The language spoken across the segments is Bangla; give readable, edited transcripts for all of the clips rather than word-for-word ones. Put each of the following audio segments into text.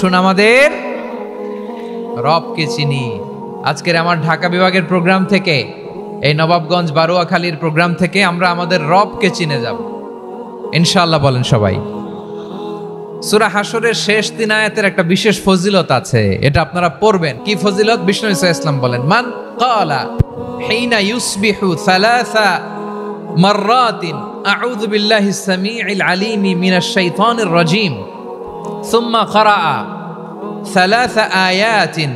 আসুন আমাদের রবকে চিনি। আজকের আমার ঢাকা বিভাগের প্রোগ্রাম থেকে, এই নবাবগঞ্জ বারুয়াখালীর প্রোগ্রাম থেকে আমরা আমাদের রবকে চিনে যাব ইনশাআল্লাহ। বলেন সবাই। সূরা হাশরের শেষ 3 আয়াতের একটা বিশেষ ফজিলত আছে, এটা আপনারা পড়বেন। কি ফজিলত? বিষ্ণু ঈসা ইসলাম বলেন, মান ক্বালা হিনা ইউসবিহু সালাসা মাররাতিন আউযু বিল্লাহিস সামিউল আলিম মিনাশ শাইতানির রাজীম সুম্মা ক্বারাআ সালাসা আয়াতিন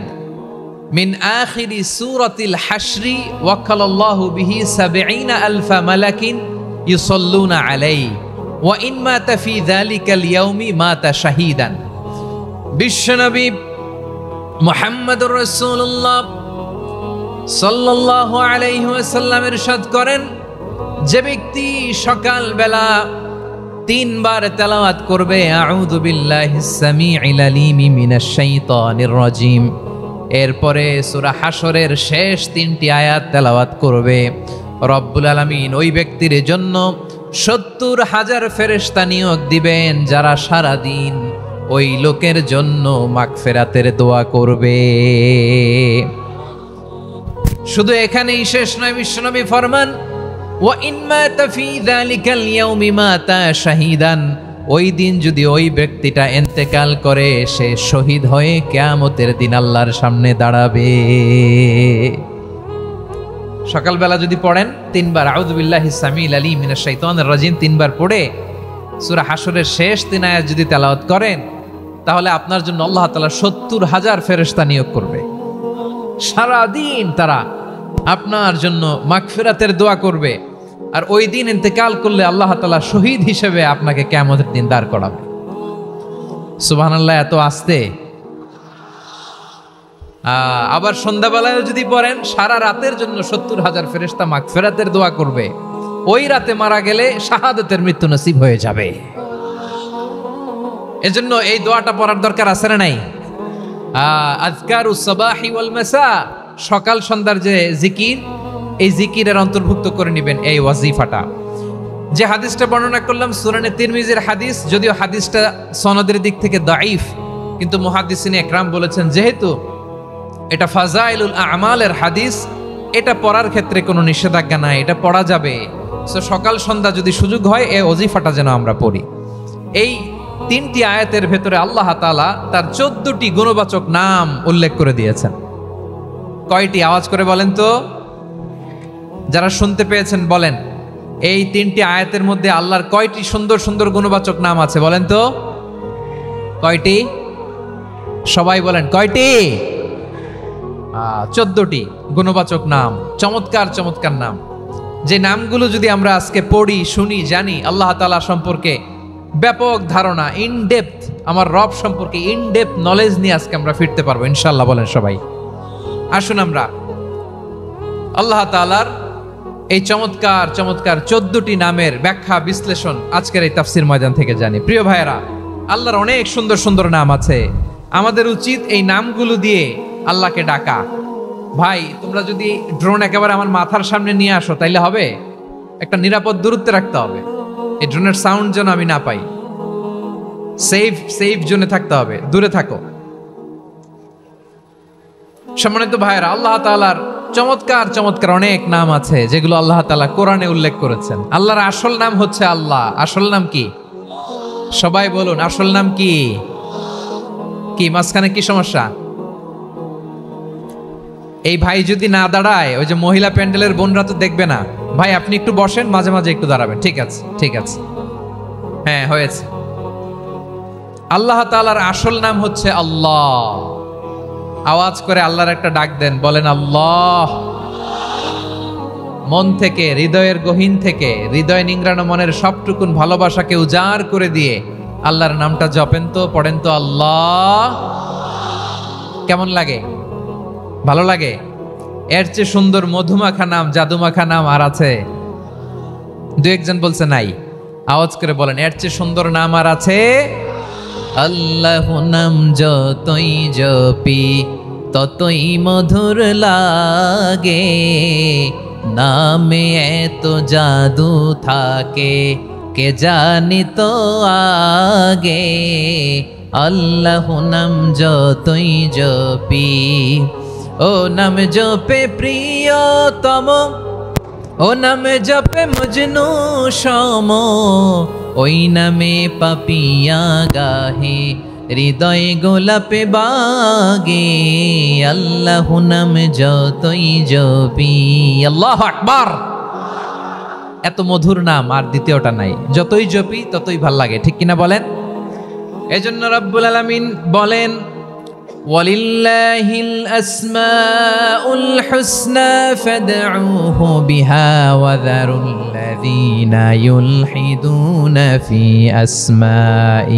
মিন আখিরি সূরাতিল হাশরি ওয়াক্কালাল্লাহু বিহি ৭০,০০০ মালাকিন ইউসাল্লুনা আলাইহি ওয়া ইন মাতা ফি যালিকাল ইয়াউমি মাতা শাহীদান। বিশ্বনবী মুহাম্মদুর রাসূলুল্লাহ সাল্লাল্লাহু আলাইহি ওয়াসাল্লাম ইরশাদ করেন, যে ব্যক্তি সকাল বেলা 3 বার তেলাওয়াত করবে আউযু বিল্লাহিস সামিউল আলিম মিনাশ শাইতানির রাজীম, এরপরে সূরা হাশরের শেষ 3টি আয়াত তেলাওয়াত করবে, রব্বুল আলামিন ওই ব্যক্তির জন্য ৭০,০০০ ফেরেশতা নিয়োগ দিবেন যারা সারা দিন ওই লোকের জন্য মাগফিরাতের দোয়া করবে। শুধু এখানেই শেষ নয়, বিশ্বনবী ফরমান ওয়া ইন মাতা ফি যালিকাল ইয়াউমি মাতা শাহীদান, ওই দিন যদি ওই ব্যক্তিটা ইন্তেকাল করে সে শহীদ হয়ে কিয়ামতের দিন আল্লাহর সামনে দাঁড়াবে। সকালবেলা যদি পড়েন 3 বার আউযু বিল্লাহিস সামিউল আলিম মিনাশ শাইতানির রাজীম 3 বার পড়ে সূরা হাশরের শেষ 3 আয়াত যদি তেলাওয়াত করেন, তাহলে আপনার জন্য আল্লাহ তাআলা ৭০,০০০ ফেরেশতা নিয়োগ করবে। সারা দিন তারা আপনার জন্য মাগফিরাতের দোয়া করবে, আর ওই দিন ইন্তেকাল করলে আল্লাহ তাআলা শহীদ হিসেবে আপনাকে কিয়ামতের দিন দাঁড় করাবে। সুবহানাল্লাহ, এত আস্তে। আবার সন্ধ্যাবেলায় যদি পড়েন, সারা রাতের জন্য ৭০,০০০ ফেরেশতা মাগফিরাতের দোয়া করবে। ওই রাতে মারা গেলে শাহাদাতের মৃত্যু নসিব হয়ে যাবে। এজন্য এই দোয়াটা পড়ার দরকার আছে না নাই? আযকারুস সাবাহি ওয়াল মাসা, সকাল সন্ধ্যার যে জিকির, এই জিকিরের অন্তর্ভুক্ত করে নেবেন এই ওয়াজিফাটা। যে হাদিসটা বর্ণনা করলাম সুনানে তিরমিজির হাদিস, যদিও হাদিসটা সনদের দিক থেকে দাঈফ, কিন্তু মুহাদ্দিসিনে একরাম বলেছেন যেহেতু এটা ফাজাইলুল আমালের হাদিস, এটা পড়ার ক্ষেত্রে কোনো নিষেধাজ্ঞা নাই, এটা পড়া যাবে। সো সকাল সন্ধ্যা যদি সুযোগ হয় এই ওয়াজিফাটা যেন আমরা পড়ি। এই 3টি আয়াতের ভেতরে আল্লাহ তাআলা তার 14টি গুণবাচক নাম উল্লেখ করে দিয়েছেন। কয়টি? আওয়াজ করে বলেন তো, যারা শুনতে পেয়েছেন বলেন। এই 3টি আয়াতের মধ্যে আল্লাহর কয়টি সুন্দর সুন্দর গুণবাচক নাম আছে বলেন তো? কয়টি? সবাই বলেন কয়টি? 14টি গুণবাচক নাম, চমৎকার চমৎকার নাম। যে নামগুলো যদি আমরা আজকে পড়ি, শুনি, জানি, আল্লাহ তাআলা সম্পর্কে ব্যাপক ধারণা, ইন ডেপথ, আমার রব সম্পর্কে ইন ডেপথ নলেজ নিয়ে আজকে আমরা ফিরতে পারবো ইনশাআল্লাহ। বলেন সবাই। আসুন আমরা আল্লাহ তাআলার এই চমৎকার চমৎকার 14টি নামের ব্যাখ্যা বিশ্লেষণ আজকের এই তাফসীর ময়দান থেকে জানি। প্রিয় ভাইয়েরা, আল্লাহর অনেক সুন্দর সুন্দর নাম আছে। আমাদের উচিত এই নামগুলো দিয়ে আল্লাহকে ডাকা। ভাই, তোমরা যদি ড্রোন একেবারে আমার মাথার সামনে নিয়ে আসো তাইলে হবে? একটা নিরাপদ দূরত্বে রাখতে হবে, এই ড্রোনের সাউন্ড যেন আমি না পাই। সেফ জোনে থাকতে হবে, দূরে থাকো। সম্মানিত ভাইয়েরা, আল্লাহ তাআলার চমৎকার চমৎকার অনেক নাম আছে যেগুলো আল্লাহ তাআলা কোরআনে উল্লেখ করেছেন। আল্লাহর আসল নাম হচ্ছে আল্লাহ। আসল নাম কি? সবাই বলুন, আসল নাম কি? কি মাঝখানে কি সমস্যা? এই ভাই যদি না দাঁড়ায়, ওই যে মহিলা প্যান্ডেলের বোনরা তো দেখবে না। ভাই আপনি একটু বসেন, মাঝে মাঝে একটু দাঁড়াবেন। ঠিক আছে, ঠিক আছে, হ্যাঁ হয়েছে। আল্লাহ তাআলার আসল নাম হচ্ছে আল্লাহ। আওয়াজ করে আল্লাহর একটা ডাক দেন, বলেন আল্লাহ। মন থেকে, হৃদয়ের গহীন থেকে, হৃদয় নিংড়ানো মনের সবটুকুন ভালোবাসাকে উজাড় করে দিয়ে আল্লাহর নামটা জপেন তো, পড়েন তো আল্লাহ। কেমন লাগে? ভালো লাগে? এর চেয়ে সুন্দর মধুমাখা নাম, জাদুমাখা নাম আর আছে? 2-1 বলছে নাই। আওয়াজ করে বলেন, এর চেয়ে সুন্দর নাম আর আছে? আল্লাহ নাম যতই জপি ততই মধুর লাগে, নামে এত জাদু থাকে কে জানি তো আগে। আল্লাহ নাম যতই জপি, ও নাম জপে প্রিয়তম, ও নামে জপে মজনু সম, ওই নামে পাপিয়া গাহে হৃদয়ে গোলাপে বাগে। আল্লাহ নাম যতই জপি, আল্লাহু আকবার। এত মধুর নাম আর দ্বিতীয়টা নাই, যতই জপি ততই ভাল লাগে, ঠিক কিনা বলেন? এজন্য রব্বুল আলামিন বলেন, ওয়ালিল্লাহিল আসমাউল হুসনা ফাদউহু বিহা ওয়া যারুল্লাযীনা ইউলহিদুনা ফি আসমাই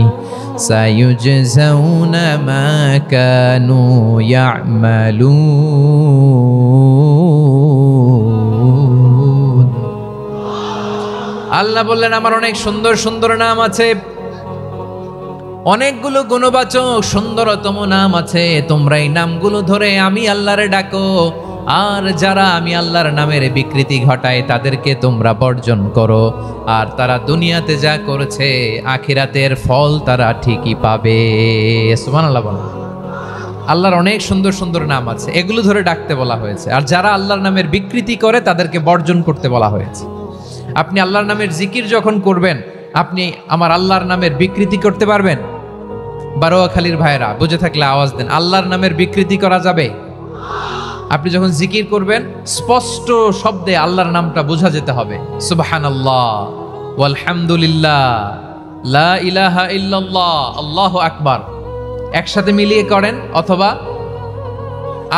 সায়ুজজাউনা মা কানু ইয়ামালুন। আল্লাহ বললেন, আমার অনেক সুন্দর সুন্দর নাম আছে, অনেকগুলো গুণবাচক সুন্দরতম নাম আছে, তোমরা এই নামগুলো ধরে আমি আল্লাহরে ডাকো, আর যারা আমি আল্লাহর নামের বিকৃতি ঘটায় তাদেরকে তোমরা বর্জন করো, আর তারা দুনিয়াতে যা করেছে আখিরাতের ফল তারা ঠিকই পাবে। সুবহানাল্লাহ বলেন। আল্লাহর অনেক সুন্দর সুন্দর নাম আছে, এগুলো ধরে ডাকতে বলা হয়েছে, আর যারা আল্লাহর নামের বিকৃতি করে তাদেরকে বর্জন করতে বলা হয়েছে। আপনি আল্লাহর নামের জিকির যখন করবেন, আপনি আমার আল্লাহর নামের বিকৃতি করতে পারবেন? বারোয়াখালীর ভাইরা বুঝে থাকলে আওয়াজ দেন, আল্লাহর নামের বিকৃতি করা যাবে? আপনি যখন জিকির করবেন স্পষ্ট শব্দে আল্লাহর নামটা বোঝা যেতে হবে। সুবহানাল্লাহ, ওয়ালহামদুলিল্লাহ, লা ইলাহা ইল্লাল্লাহ, আল্লাহু আকবার। একসাথে মিলিয়ে করেন অথবা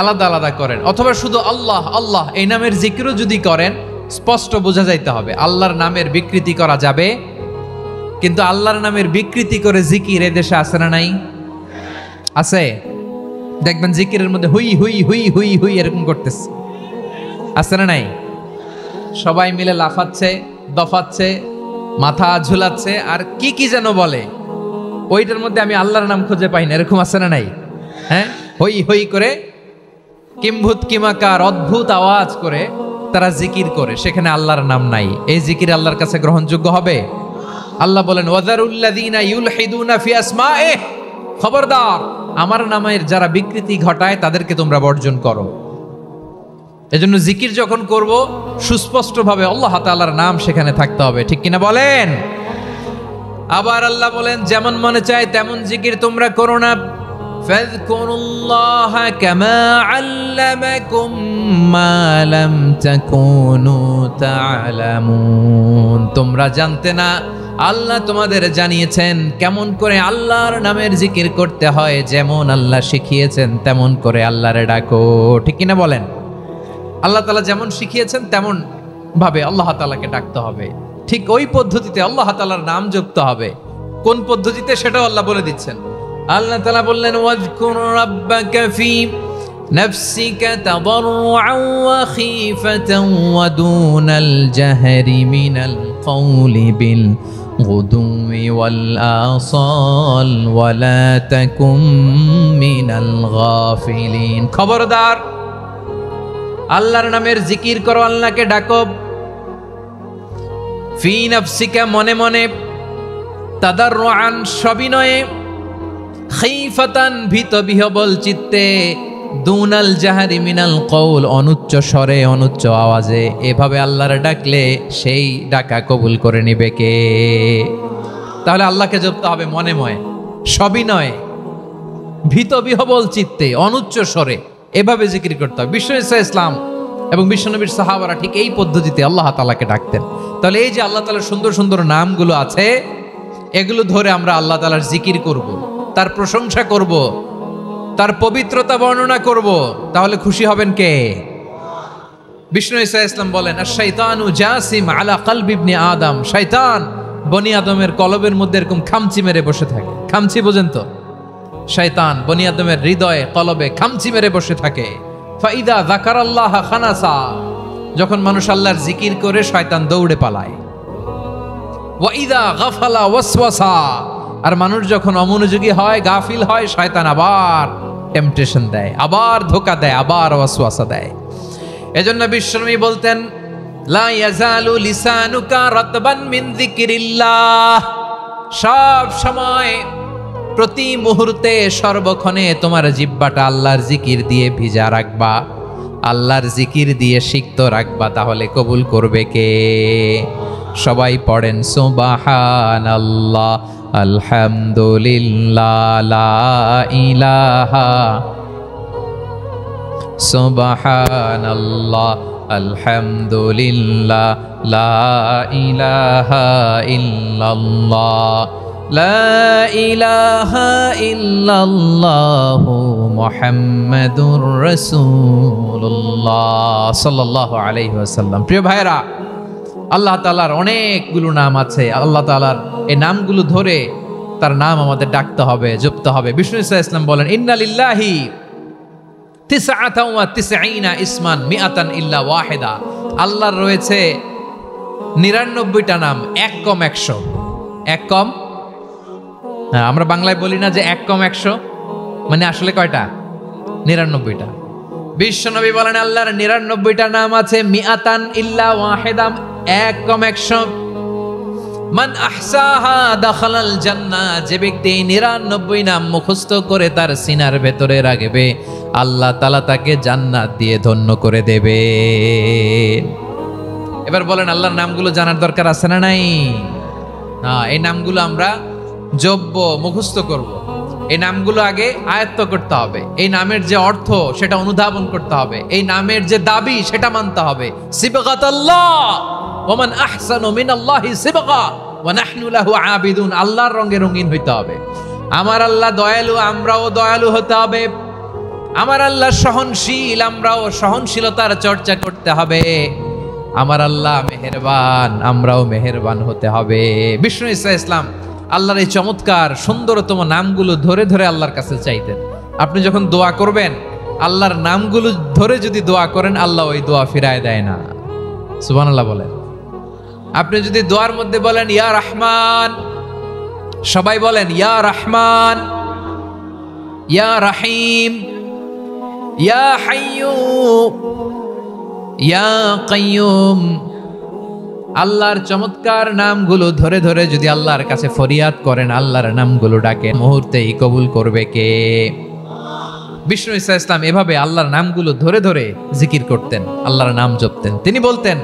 আলাদা আলাদা করেন, অথবা শুধু আল্লাহ আল্লাহ এই নামের জিকিরও যদি করেন স্পষ্ট বোঝা যাইতে হবে। আল্লাহর নামের বিকৃতি করা যাবে, কিন্তু আল্লাহর নামের বিকৃতি করে জিকির এদেশে আছে না নাই? আছে। দেখবেন জিকিরের মধ্যে হুই হুই হুই হুই হুই এরকম করতেছে, আছে না নাই? সবাই মিলে লাফাচ্ছে, দফাচ্ছে, মাথা ঝুলাচ্ছে, আর কি কি যেন বলে, ওইটার মধ্যে আমি আল্লাহর নাম খুঁজে পাই না, এরকম আছে না নাই? হ্যাঁ, হই হই করে কিম্ভূত কিমাকার অদ্ভুত আওয়াজ করে তারা জিকির করে, সেখানে আল্লাহর নাম নাই। এই জিকির আল্লাহর কাছে গ্রহণযোগ্য হবে? আল্লাহ বলেন, ওয়াযারুল্লাযীনা ইউলহিদুনা ফি আসমাইহি, খবরদার আমার নামের যারা বিকৃতি ঘটায় তাদেরকে তোমরা বর্জন করো। এজন্য জিকির যখন করব সুস্পষ্টভাবে আল্লাহ তাআলার নাম সেখানে থাকতে হবে, ঠিক কিনা বলেন? আবার আল্লাহ বলেন, যেমন মনে চায় তেমন জিকির তোমরা করো না। ফাযকুরুল্লাহা কামা আল্লামাকুম মা লাম তাকুনু তা'লামুন। তোমরা জানতে না, আল্লাহ তোমাদের জানিয়েছেন কেমন করে আল্লাহর নামের জিকির করতে হয়, যেমন আল্লাহ শিখিয়েছেন তেমন করে আল্লাহরে ডাকো, ঠিক কিনা বলেন? আল্লাহ তাআলা যেমন শিখিয়েছেন তেমন ভাবে আল্লাহ তাআলাকে ডাকতে হবে, ঠিক ওই পদ্ধতিতে আল্লাহ তাআলার নাম জপতে হবে। কোন পদ্ধতিতে সেটাও আল্লাহ বলে দিচ্ছেন। আল্লাহ তাআলা বললেন, ওয়াজকুর রাব্বাকা ফি নাফসিকা তাদাররুআন ওয়া খীফাতান ওয়া দুনাল জাহরি মিনাল কওলি বিল গুদুই ওয়াল আসাল ওয়া লা তাকুম মিনাল গাফিলিন। খবরদার আল্লাহর নামের জিকির করো, আল্লাহকে ডাকো। ফি নাফসিকা মনে মনে, তাদাররুআন সবিনয়ে, খীফাতান ভীত বিহবল চিত্তে, দুনাল জাহারি মিনাল কওল অনুচ্চ স্বরে অনুচ্চ আওয়াজে। এভাবে আল্লাহর ডাকলে সেই ডাকা কবুল করে নিবে কে? তাহলে আল্লাহকে জপতে হবে মনে মনে, সবিনয়ে, ভীত বিহবল চিত্তে, অনুচ্চ স্বরে, এভাবে জিকির করতে হবে। বিশ্ব ইসলাম এবং বিশ্বনবীর সাহাবারা ঠিক এই পদ্ধতিতে আল্লাহ তাআলাকে ডাকতেন। তাহলে এই যে আল্লাহ তাআলার সুন্দর সুন্দর নামগুলো আছে, এগুলো ধরে আমরা আল্লাহ তাআলার জিকির করব, তার প্রশংসা করব, তার পবিত্রতা বর্ণনা করব, তাহলে খুশি হবেন কে? বিষ্ণু ঈসা ইসলাম বলেন, আশ-শাইতানু জাসিম আলা কলবি ইবনে আদম। শয়তান বনি আদমের কলবের মধ্যে এরকম খামচি মেরে বসে থাকে। খামচি বোঝেন তো? শয়তান বনি আদমের হৃদয়ে কলবে খামচি মেরে বসে থাকে। ফাইদা যাকারাল্লাহ খানাসা, যখন মানুষ আল্লাহর জিকির করে শয়তান দৌড়ে পালায়। ওয়া ইদা গাফালা ওয়াসওয়াসা, আর মানুষ যখন অমনোযোগী হয়, গাফিল হয়, শয়তান আবার টেম্পটেশন দেয়, আবার ধোঁকা দেয়, আবার ওয়াসওয়াসা দেয়। এজন্য বিশ্বনবী বলতেন, লা ইয়াজালু লিসানুকা রাতবান মিন যিকরিল্লাহ, সব সময় প্রতি মুহূর্তে সর্বক্ষণে তোমার জিহ্বাটা আল্লাহর জিকির দিয়ে ভিজা রাখবা, আল্লাহর জিকির দিয়ে সিক্ত রাখবা, তাহলে কবুল করবে কে? সবাই পড়েন সুবহানাল্লাহ, আলহামদুলিল্লাহ, লা ইলাহা, সুবহানাল্লাহ, আলহামদুলিল্লাহ, লা ইলাহা ইল্লাল্লাহ, লা ইলাহা ইল্লাল্লাহু মুহাম্মাদুর রাসূলুল্লাহ সাল্লাল্লাহু আলাইহি ওয়াসাল্লাম। প্রিয় ভাইরা, আল্লাহ তাআলার অনেকগুলো নাম আছে। আল্লাহ তাআলার এই নামগুলো ধরে তার নাম আমাদের ডাকতে হবে, জপতে হবে। বিষ্ণু ইসলাম বলেন, ইন্না লিল্লাহি 99 ইসমান মিআতান ইল্লা ওয়াহিদা। আল্লাহর রয়েছে 99টা নাম, এক কম 100। এক কম, হ্যাঁ, আমরা বাংলায় বলি না যে এক কম 100, মানে আসলে কয়টা? 99টা। বিশ্বনবী বলেন আল্লাহর 99টা নাম আছে, মিআতান ইল্লা ওয়াহিদা, এক কম 100। মান আহসাহা দাখালাল জান্নাহ, যে ব্যক্তি 99 নাম মুখস্থ করে তার সিনার ভেতরে রাখবে, আল্লাহ তাআলা তাকে জান্নাত দিয়ে ধন্য করে দেবে। এবার বলেন, আল্লাহর নামগুলো জানার দরকার আছে না নাই? না, এই নামগুলো আমরা জপব, মুখস্থ করব। এই নামগুলো আগে আয়ত্ত করতে হবে। এই নামের যে অর্থ সেটা অনুধাবন করতে হবে। এই নামের যে দাবি সেটা মানতে হবে। সিবগাতাল্লাহ ওয়া মান আহসানু মিনাল্লাহি সিবগা ওয়া নাহনু লাহু আবিদুন। আল্লাহর রঙে রঙিন হইতে হবে। আমার আল্লাহ দয়ালু, আমরাও দয়ালু হতে হবে। আমার আল্লাহ সহনশীল, আমরাও সহনশীলতার চর্চা করতে হবে। আমার আল্লাহ মেহেরবান, আমরাও মেহেরবান হতে হবে। বিষ্ণু ইসলাম আল্লাহর এই চমৎকার সুন্দরতম নামগুলো ধরে ধরে আল্লাহর কাছে চাইতেন। আপনি যখন দোয়া করবেন, আল্লাহর নামগুলো ধরে যদি দোয়া করেন, আল্লাহ ওই দোয়া ফিরায় দেয় না। সুবহানাল্লাহ বলেন। আপনি যদি দোয়ার মধ্যে বলেন ইয়া রহমান, সবাই বলেন ইয়া রহমান, ইয়া রহিম, ইয়া হাইয়্যু, ইয়া কাইয়্যুম, আল্লাহর চমৎকার নামগুলো ধরে ধরে যদি আল্লাহর কাছে ফরিয়াদ করেন, আল্লাহর নামগুলো ডাকেন, মুহূর্তেই কবুল করবে কে? বিষ্ণু ইসলাম এভাবে আল্লাহর নামগুলো ধরে ধরে জিকির করতেন, আল্লাহর নাম জপতেন। তিনি বলতেন,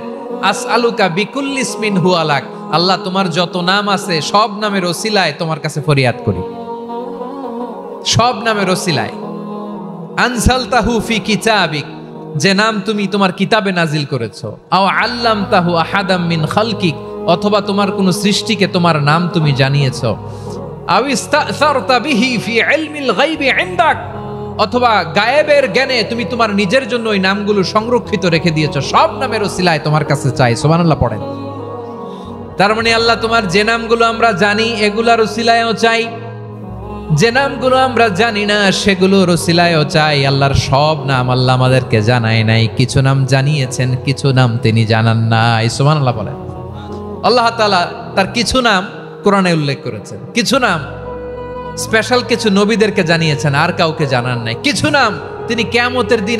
আসআলুকা বিকুল্লি ইসমিন হুয়া লাক, আল্লাহ তোমার যত নাম আছে সব নামের ওসিলায় তোমার কাছে ফরিয়াদ করি, সব নামের ওসিলায়। আনসালতাহু ফি কিতাবিক, যে নাম তুমি তোমার কিতাবে নাজিল করেছো। আও আল্লামতাহু আহাদাম মিন খালকিক, অথবা তোমার কোন সৃষ্টিকে তোমার নাম তুমি জানিয়েছো। আও ইস্তাসারতা বিহি ফি ইলমিল গায়বি ইনদাক, অথবা গায়েবের জ্ঞানে তুমি তোমার নিজের জন্য ওই নামগুলো সংরক্ষিত রেখে দিয়েছো। সব নামের ওসিলায় তোমার কাছে চাই। সুবহানাল্লাহ পড়েন। তার মানে আল্লাহ তোমার যে নামগুলো আমরা জানি এগুলার ওসিলায়ও চাই, যে নামগুলো আমরা জানি না সেগুলোর ওসিলায়ও চাই। আল্লাহর সব নাম আল্লাহ আমাদেরকে জানায় নাই, কিছু নাম জানিয়েছেন, কিছু নাম তিনি জানান নাই। সুবহানাল্লাহ বলেন। আল্লাহ তাআলা তার কিছু নাম কোরআনে উল্লেখ করেছেন, কিছু নাম স্পেশাল কিছু নবীদেরকে জানিয়েছেন, আর কাউকে জানান নাই। কিছু নাম তিনি কিয়ামতের দিন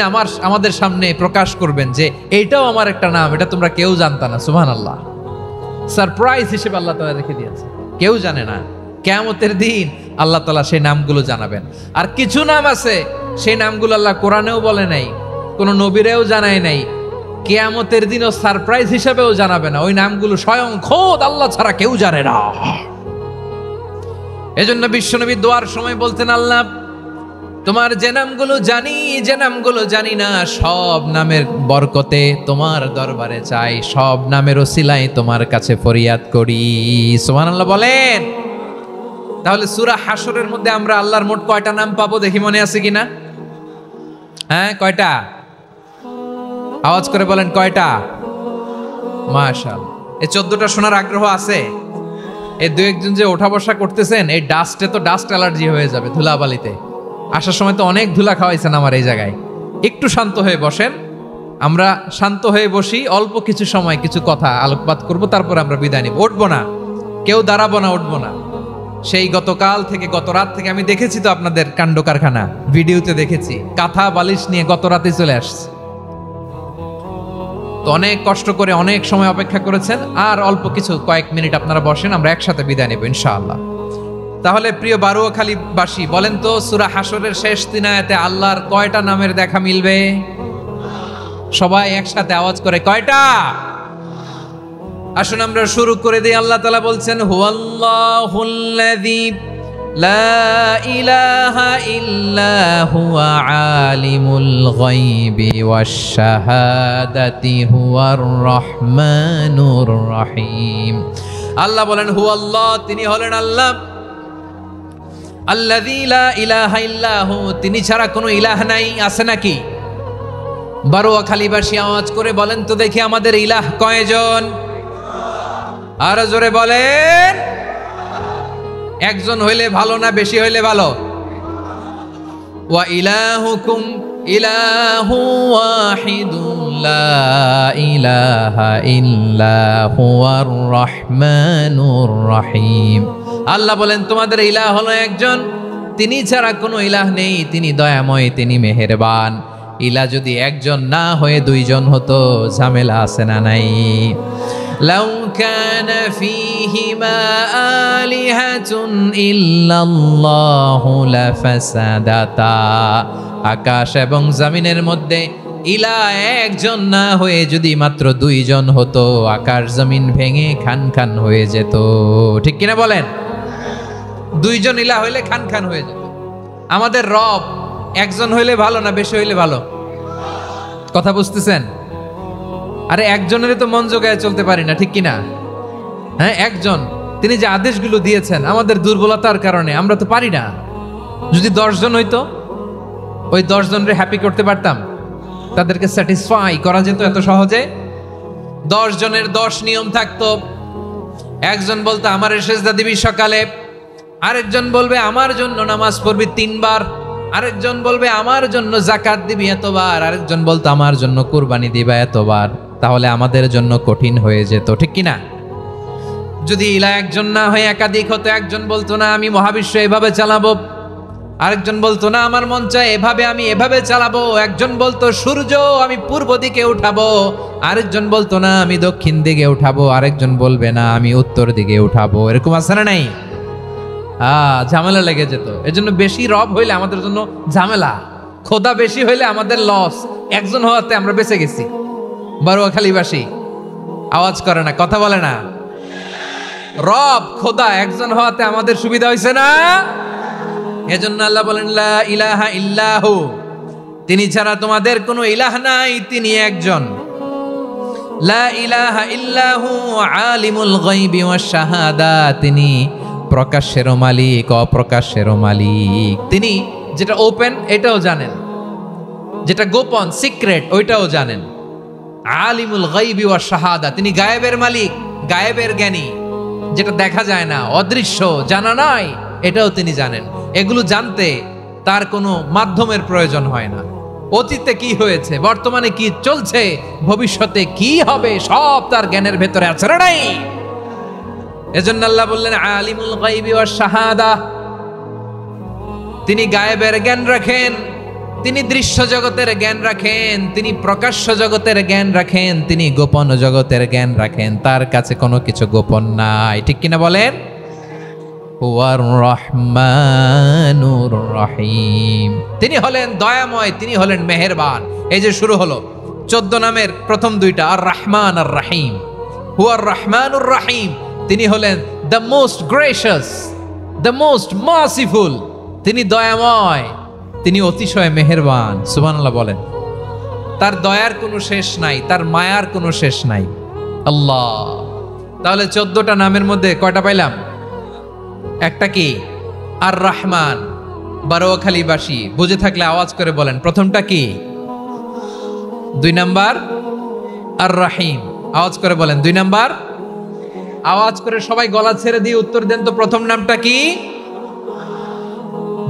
আমাদের সামনে প্রকাশ করবেন যে এইটাও আমার একটা নাম, এটা তোমরা কেউ জানতা না। সুবহানাল্লাহ, সারপ্রাইজ হিসেবে আল্লাহ তাআলা রেখে দিয়েছে, কেউ জানে না। কিয়ামতের দিন আল্লাহ তাআলা সেই নামগুলো জানাবেন। আর কিছু নাম আছে সেই নামগুলো আল্লাহ কোরআনেও বলে নাই, কোন নবীরেও জানায় নাই, কিয়ামতের দিনও সারপ্রাইজ হিসেবেও জানাবে না। ওই নামগুলো স্বয়ং খোদ আল্লাহ ছাড়া কেউ জানে না। এজন্য বিশ্বনবী দোয়ার সময় বলতেন, আল্লাহ তোমার যে নামগুলো জানি, যে নামগুলো জানি না, সব নামের বরকতে তোমার দরবারে চাই, সব নামের ওসিলায় তোমার কাছে ফরিয়াদ করি। সুবহানাল্লাহ বলেন। তাহলে সূরা হাশরের মধ্যে আমরা আল্লাহর মোট কয়টা নাম পাবো দেখি, মনে আছে কিনা? হ্যাঁ, কয়টা? আওয়াজ করে বলেন কয়টা? মাশাআল্লাহ। এই 14টা শোনার আগ্রহ আছে? এই দু একজন যে ওঠা বসা করতেছেন, এই ডাস্টে তো ডাস্ট অ্যালার্জি হয়ে যাবে, ধুলাবালিতে আসার সময় তো অনেক ধুলা খাওয়াইছেন আমার এই জায়গায়। একটু শান্ত হয়ে বসেন, আমরা শান্ত হয়ে বসি, অল্প কিছু সময় কিছু কথা আলোকপাত করব, তারপর আমরা বিদায় নিব। উঠবো না, কেউ দাঁড়াবো না, উঠবো না। সেই গতকাল থেকে, গত রাত থেকে আমি দেখেছি তো আপনাদের কাণ্ড কারখানা, ভিডিওতে দেখেছি, কাঁথা বালিশ নিয়ে গত রাতে চলে আসছে। তো অনেক কষ্ট করে অনেক সময় অপেক্ষা করেছেন, আর অল্প কিছু কয়েক মিনিট আপনারা বসেন, আমরা একসাথে বিদায় নেব ইনশাআল্লাহ। তাহলে প্রিয় বারুয়াখালীবাসী বলেন তো, সূরা হাশরের শেষ 3 আয়াতে আল্লাহর কয়টা নামের দেখা মিলবে? সবাই একসাথে আওয়াজ করে, কয়টা? আসুন আমরা শুরু করে দিই। আল্লাহ তাআলা বলছেন, হুয়াল্লাহুল্লাযী লা ইলাহা ইল্লা হুয়া আলিমুল গায়বি ওয়াশ শাহাদাতি হুয়ার রহমানুর রহিম। আল্লাহ বলেন হুয়াল্লাহ, তিনি হলেন আল্লাহ। আল্লাযী লা ইলাহা ইল্লাহু, তিনি ছাড়া কোনো ইলাহ নাই। আছে নাকি? বারুয়াখালীবাসী আওয়াজ করে বলেন তো দেখি, আমাদের ইলাহ কয়জন? আর জোরে বলেন। একজন হইলে ভালো না বেশি হইলে ভালো? ওয়া ইলাহুকুম ইলাহু ওয়াহিদুন লা ইলাহা ইল্লা হুয়ার রহমানুর রহিম। আল্লাহ বলেন তোমাদের ইলাহ হলো একজন, তিনি ছাড়া কোনো ইলাহ নেই, তিনি দয়াময়, তিনি মেহেরবান। ইলাহ যদি একজন না হয়ে দুইজন হতো, ঝামেলা আছে না নাই? লাউ কানা ফীহিমা আলিহাতুন ইল্লাল্লাহু লাফাসাদাতা, আকাশ এবং জমিনের মধ্যে ইলাহ একজন না হয়ে যদি মাত্র দুইজন হতো, আকাশ জমিন ভেঙে খান খান হয়ে যেত। ঠিক কিনা বলেন? দুইজন ইলাহ হইলে খান খান হয়ে যেত। আমাদের রব একজন হইলে ভালো না বেশি হইলে ভালো? কথা বুঝতেছেন? আরে একজনের তো মন জোগায় চলতে পারি না, ঠিক কিনা? হ্যাঁ, একজন, তিনি যে আদেশগুলো দিয়েছেন আমাদের দুর্বলতার কারণে আমরা তো পারি না। যদি 10 জন হইতো, ওই 10 জনরে হ্যাপি করতে পারতাম, তাদেরকে স্যাটিসফাই করা যেত এত সহজে। 10 জনের 10 নিয়ম থাকতো। একজন বলতো আমার সেজদা দিবি সকালে, আরেকজন বলবে আমার জন্য নামাজ পড়বি 3 বার, আরেকজন বলবে আমার জন্য যাকাত দিবি এতবার, আরেকজন বলতো আমার জন্য কুরবানি দিবা এতবার। তাহলে আমাদের জন্য কঠিন হয়ে যেত, ঠিক কিনা? যদি ইলাহ একজন না হয়ে একাধিক হতো, একজন বলতো না আমি মহাবিশ্ব এভাবে চালাবো, আরেকজন বলতো না আমার মন চায় এভাবে, আমি এভাবে চালাবো, একজন বলতো সূর্য আমি পূর্ব দিকে উঠাবো, আরেকজন বলতো না আমি দক্ষিণ দিকে উঠাবো, আরেকজন বলবে না আমি উত্তর দিকে উঠাবো। এরকম আছে না নাই? ঝামেলা লেগে যেত। এজন্য বেশি রব হইলে আমাদের জন্য ঝামেলা, খোদা বেশি হইলে আমাদের লস। একজন হওয়াতে আমরা বেঁচে গেছি। বারুয়াখালীবাসী আওয়াজ করে না, কথা বলে না। রব খোদা একজন হওয়াতে আমাদের সুবিধা হয়েছে না? এজন্য আল্লাহ বলেন লা ইলাহা ইল্লাহু, তিনি ছাড়া তোমাদের কোনো ইলাহ নাই, তিনি একজন। লা ইলাহা ইল্লাহু আলিমুল গায়বি ওয়াশ শাহাদা, তিনি প্রকাশেরও মালিক অপ্রকাশেরও মালিক। তিনি যেটা ওপেন এটাও জানেন, যেটা গোপন সিক্রেট ওইটাও জানেন। আলিমুল গায়বি ওয়াশ শাহাদা, তিনি গায়েবের মালিক, গায়েবের জ্ঞানী, যেটা দেখা যায় না, অদৃশ্য, জানা নাই, এটাও তিনি জানেন। এগুলো জানতে তার কোনো মাধ্যমের প্রয়োজন হয় না। অতীতে কি হয়েছে, বর্তমানে কি চলছে, ভবিষ্যতে কি হবে, সব তার জ্ঞানের ভেতরে আছে না নাই? এজন্য আল্লাহ বললেন আলিমুল গায়বি ওয়াশ শাহাদা, তিনি গায়েবের জ্ঞান রাখেন, তিনি দৃশ্য জগতের জ্ঞান রাখেন, তিনি প্রকাশ্য জগতের জ্ঞান রাখেন, তিনি গোপন জগতের জ্ঞান রাখেন। তার কাছে কোনো কিছু গোপন নাই, ঠিক কিনা বলেন? হুয়ার রহমানুর রহিম, তিনি হলেন দয়াময়, তিনি হলেন মেহেরবান। এই যে শুরু হলো 14 নামের প্রথম 2টা, আর রহমান আর রহিম। হুয়ার রহমানুর রহিম, তিনি হলেন the most gracious, the most merciful, তিনি দয়াময়, তিনি অতিশয় মেহেরবান। সুবহানাল্লাহ বলেন। তার দয়ার কোনো শেষ নাই, তার মায়ার কোনো শেষ নাই। আল্লাহ, তাহলে 14টা নামের মধ্যে কয়টা পাইলাম? একটা কি? আর রহমান। বারুয়াখালীবাসী বুঝে থাকলে আওয়াজ করে বলেন প্রথমটা কি? 2 নাম্বার আর রহিম। আওয়াজ করে বলেন 2 নাম্বার। আওয়াজ করে সবাই গলা ছেড়ে দিয়ে উত্তর দেন তো, প্রথম নামটা কি,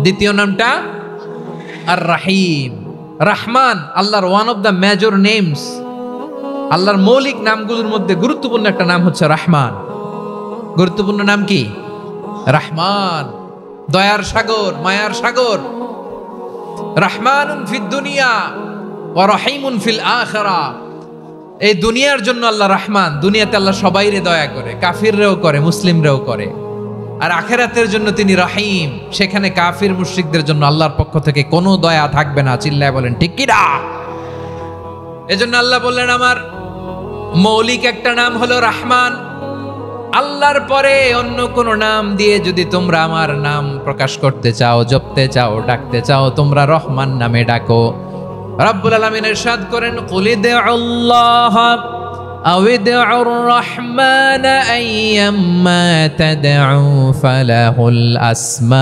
দ্বিতীয় নামটা? আর রহিম। রহমান আল্লাহর one of the major names, আল্লাহর মৌলিক নামগুলোর মধ্যে গুরুত্বপূর্ণ একটা নাম হচ্ছে রহমান। গুরুত্বপূর্ণ নাম কি? রহমান, দয়ার সাগর, মায়ার সাগর। রহমানুন ফিদ দুনিয়া ওয়া রহিমুন ফিল আখিরাহ। এই দুনিয়ার জন্য আল্লাহ রহমান, দুনিয়াতে আল্লাহ সবাইরে দয়া করে, কাফিররেও করে, মুসলিমরেও করে। আর আখিরাতের জন্য তিনি রহিম। সেখানে কাফির মুশরিকদের জন্য আল্লাহর পক্ষ থেকে কোনো দয়া থাকবে না। চিল্লায় বলেন ঠিক কি না? এজন্য আল্লাহ বললেন আমার মৌলিক একটা নাম হলো রহমান। আল্লাহর পরে অন্য কোন নাম দিয়ে যদি তোমরা আমার নাম প্রকাশ করতে চাও, জপতে চাও, ডাকতে চাও, তোমরা রহমান নামে ডাকো। রব্বুল আলামিন ইরশাদ করেন কুলিদুল্লাহ আউদুর রহমান আইয়াম্মা তাদউ ফালাহুল আসমাউল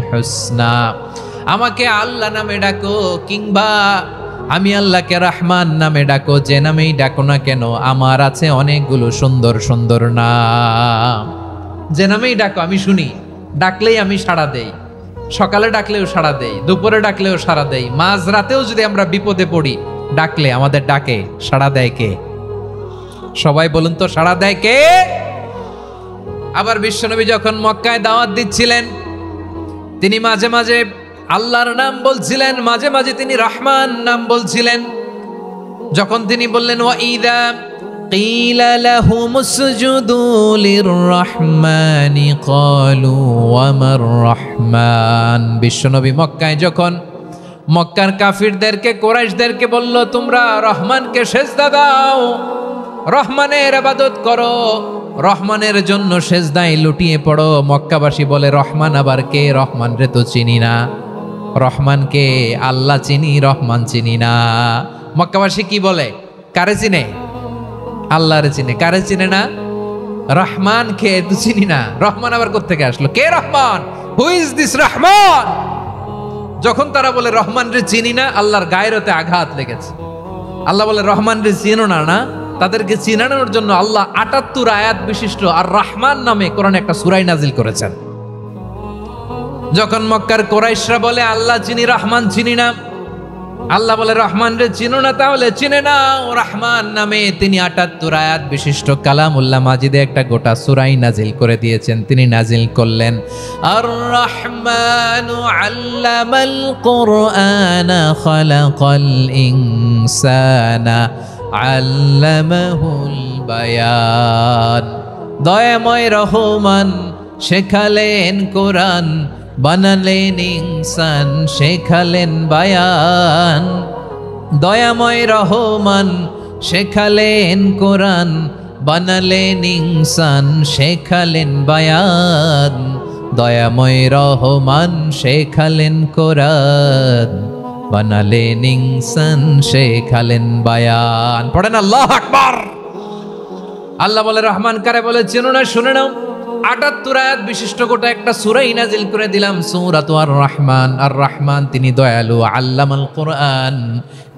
হুসনা। আমাকে আল্লাহ নামে ডাকো কিংবা আমি আল্লাহকে রহমান নামে ডাকো, যে নামেই ডাকো না কেন আমার আছে অনেকগুলো সুন্দর সুন্দর নাম। যে নামেই ডাকো আমি শুনি, ডাকলেই আমি সাড়া দেই। সকালে ডাকলেও সাড়া দেই, দুপুরে ডাকলেও সাড়া দেই, মাঝরাতেও যদি আমরা বিপদে পড়ি ডাকলে আমাদের ডাকে সাড়া দেয় কে? সবাই বলুন তো, সাড়া দেয় কে? আবার বিশ্বনবী যখন মক্কায় দাওয়াত দিচ্ছিলেন তিনি মাঝে মাঝে আল্লাহর নাম বলছিলেন, মাঝে মাঝে তিনি রহমান নাম বলছিলেন। যখন তিনি বললেন ওয়াইদা কিলা লাহুমুসজুদু লিররহমানি ক্বালু ওয়ামার রহমান। বিশ্বনবী মক্কায় যখন মক্কার কাফিরদেরকে, কুরাইশদেরকে বলল তোমরা রহমানকে সেজদা দাও, রহমানের ইবাদত করো, রহমানের জন্য সেজদায় লুটিয়ে পড়ো, মক্কাবাসী বলে রহমান আবার কে? রহমান রে তো চিনি না। রহমানকে আল্লাহ চিনি, রহমান চিনি না। মক্কাবাসী কি বলে? কারে চিনে? আল্লাহরে চিনে। কারে চিনে না? রহমান কে তো চিনি না। রহমান আবার কোত্থেকে আসলো? কে Rahman? Who is this Rahman? যখন তারা বলে রহমান রে চিনি না, আল্লাহর গায়রতে আঘাত লেগেছে। আল্লাহ বলে রহমান রে চিনো না, না তাদেরকে চিনানোর জন্য আল্লাহ ৭৮ আয়াত বিশিষ্ট আর রহমান নামে কোরআনে একটা সূরা নাজিল করেছেন। যখন মক্কার কুরাইশরা বলে আল্লাহ চিনি, রহমান চিনি না, আল্লাহ বলে রহমান রে চিনো না, তাহলে চিনে নাও রহমান নামে। তিনি ৭৮ আয়াত বিশিষ্ট কালামুল্লাহ মাজিদে একটা গোটা সূরা নাজিল করে দিয়েছেন। তিনি নাজিল করলেন আর রহমানু আল্লামাল কুরআনা খালাকাল ইনসানা আল্লামাহুল বায়ান। দয়াময় রহমান শেখালেন কোরআন, বানালেন ইনসান, শেখালেন বায়ান। দয়াময় রহমান শেখালেন কোরআন, বানালেন ইনসান, শেখালেন বায়ান। দয়াময় রহমান শেখালেন কোরআন, বানালেন ইনসান, শেখালেন বায়ান। পড়েন আল্লাহু আকবার। আল্লাহ বলে রহমান কারে বলে চেনো না? শুনে নাও। ৭৮ আয়াত বিশিষ্ট গোটা একটা সূরা নাজিল করে দিলাম, সূরাতু আর রহমান। আর রহমান তিনি দয়ালু, আল্লামাল কোরআন,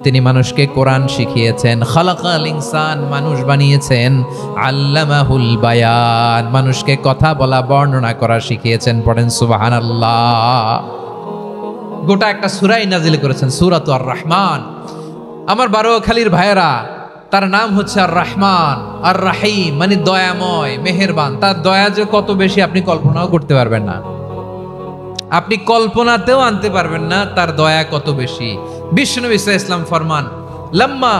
তিনি মানুষকে কোরআন শিখিয়েছেন। খালাকাল ইনসান, মানুষ বানিয়েছেন। আল্লামাহুল বায়ান, মানুষকে কথা বলা, বর্ণনা করা শিখিয়েছেন। পড়েন সুবহানাল্লাহ। গোটা একটা সূরা নাজিল করেছেন, সূরাতু আর রহমান। আমার বারোয়াখালীর ভাইয়েরা, তার নাম হচ্ছে আর রহমান আর রাহিম, মানে দয়াময়, মেহেরবান। তার দয়া যে কত বেশি আপনি কল্পনাও করতে পারবেন না, আপনি কল্পনাতেও আনতে পারবেন না তার দয়া কত বেশি। বিশ্বনবী সাল্লাল্লাহু আলাইহি ওয়াসাল্লাম ফরমান লাম্মা